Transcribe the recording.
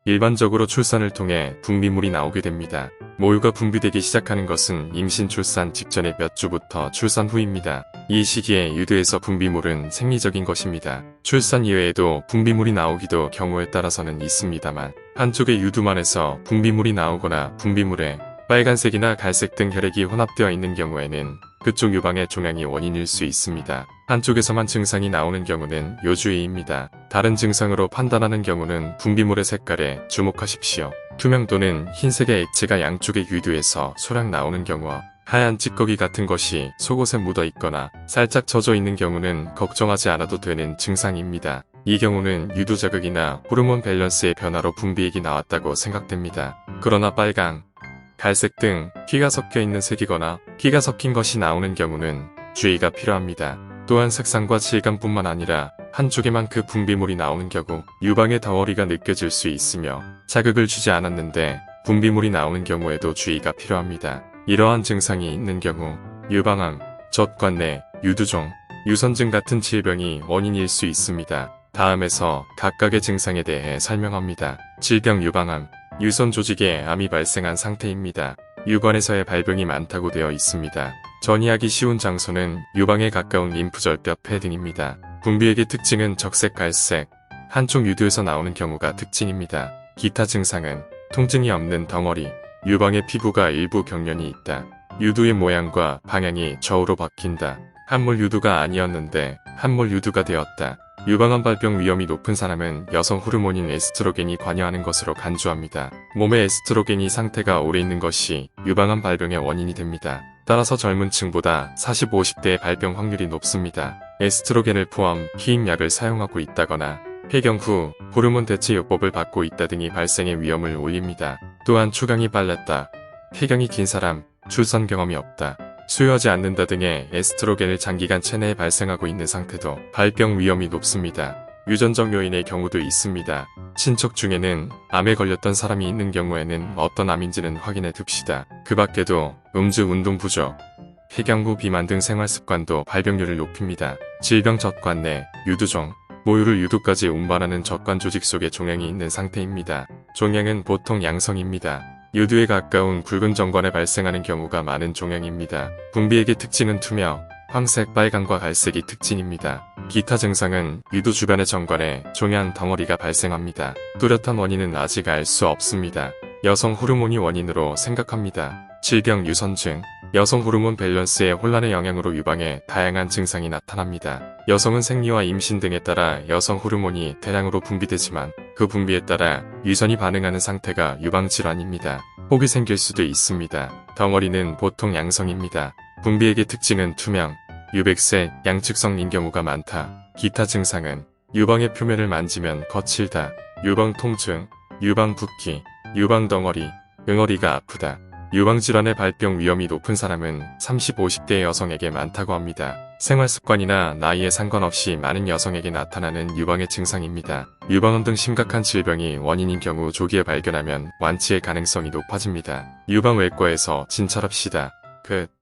일반적으로 출산을 통해 분비물이 나오게 됩니다. 모유가 분비되기 시작하는 것은 임신 출산 직전의 몇 주부터 출산 후입니다. 이 시기에 유두에서 분비물은 생리적인 것입니다. 출산 이외에도 분비물이 나오기도 경우에 따라서는 있습니다만 한쪽의 유두만에서 분비물이 나오거나 분비물에 빨간색이나 갈색 등 혈액이 혼합되어 있는 경우에는 그쪽 유방의 종양이 원인일 수 있습니다. 한쪽에서만 증상이 나오는 경우는 요주의입니다. 다른 증상으로 판단하는 경우는 분비물의 색깔에 주목하십시오. 투명 또는 흰색의 액체가 양쪽의 유두에서 소량 나오는 경우와 하얀 찌꺼기 같은 것이 속옷에 묻어 있거나 살짝 젖어 있는 경우는 걱정하지 않아도 되는 증상입니다. 이 경우는 유두 자극이나 호르몬 밸런스의 변화로 분비액이 나왔다고 생각됩니다. 그러나 빨강, 갈색 등 피가 섞여 있는 색이거나 피가 섞인 것이 나오는 경우는 주의가 필요합니다. 또한 색상과 질감뿐만 아니라 한쪽에만 그 분비물이 나오는 경우 유방의 덩어리가 느껴질 수 있으며 자극을 주지 않았는데 분비물이 나오는 경우에도 주의가 필요합니다. 이러한 증상이 있는 경우 유방암, 젖관내, 유두종, 유선증 같은 질병이 원인일 수 있습니다. 다음에서 각각의 증상에 대해 설명합니다. 질병 유방암, 유선 조직에 암이 발생한 상태입니다. 유관에서의 발병이 많다고 되어 있습니다. 전이하기 쉬운 장소는 유방에 가까운 림프절벽 폐 등입니다. 분비액의 특징은 적색 갈색, 한쪽 유두에서 나오는 경우가 특징입니다. 기타 증상은 통증이 없는 덩어리, 유방의 피부가 일부 경련이 있다. 유두의 모양과 방향이 좌우로 바뀐다. 함몰 유두가 아니었는데 함몰 유두가 되었다. 유방암 발병 위험이 높은 사람은 여성 호르몬인 에스트로겐이 관여하는 것으로 간주합니다. 몸에 에스트로겐이 상태가 오래 있는 것이 유방암 발병의 원인이 됩니다. 따라서 젊은 층보다 40, 50대의 발병 확률이 높습니다. 에스트로겐을 포함 피임약을 사용하고 있다거나 폐경 후 호르몬 대체 요법을 받고 있다 등이 발생의 위험을 올립니다. 또한 추경이 빨랐다, 폐경이 긴 사람, 출산 경험이 없다, 수유하지 않는다 등의 에스트로겐을 장기간 체내에 발생하고 있는 상태도 발병 위험이 높습니다. 유전적 요인의 경우도 있습니다. 친척 중에는 암에 걸렸던 사람이 있는 경우에는 어떤 암인지는 확인해 둡시다. 그 밖에도 음주, 운동 부족, 폐경 후 비만 등 생활습관도 발병률을 높입니다. 질병 젖관내, 유두종, 모유를 유두까지 운반하는 젖관 조직 속에 종양이 있는 상태입니다. 종양은 보통 양성입니다. 유두에 가까운 굵은 정관에 발생하는 경우가 많은 종양입니다. 분비액의 특징은 투명, 황색, 빨강과 갈색이 특징입니다. 기타 증상은 유두 주변의 정관에 종양 덩어리가 발생합니다. 뚜렷한 원인은 아직 알 수 없습니다. 여성 호르몬이 원인으로 생각합니다. 질병 유선증, 여성 호르몬 밸런스의 혼란의 영향으로 유방에 다양한 증상이 나타납니다. 여성은 생리와 임신 등에 따라 여성 호르몬이 대량으로 분비되지만 그 분비에 따라 유선이 반응하는 상태가 유방질환입니다. 혹이 생길 수도 있습니다. 덩어리는 보통 양성입니다. 분비액의 특징은 투명, 유백색, 양측성인 경우가 많다. 기타 증상은 유방의 표면을 만지면 거칠다, 유방 통증, 유방 붓기, 유방 덩어리, 응어리가 아프다. 유방질환의 발병 위험이 높은 사람은 30, 50대 여성에게 많다고 합니다. 생활습관이나 나이에 상관없이 많은 여성에게 나타나는 유방의 증상입니다. 유방암 등 심각한 질병이 원인인 경우 조기에 발견하면 완치의 가능성이 높아집니다. 유방외과에서 진찰합시다. 끝.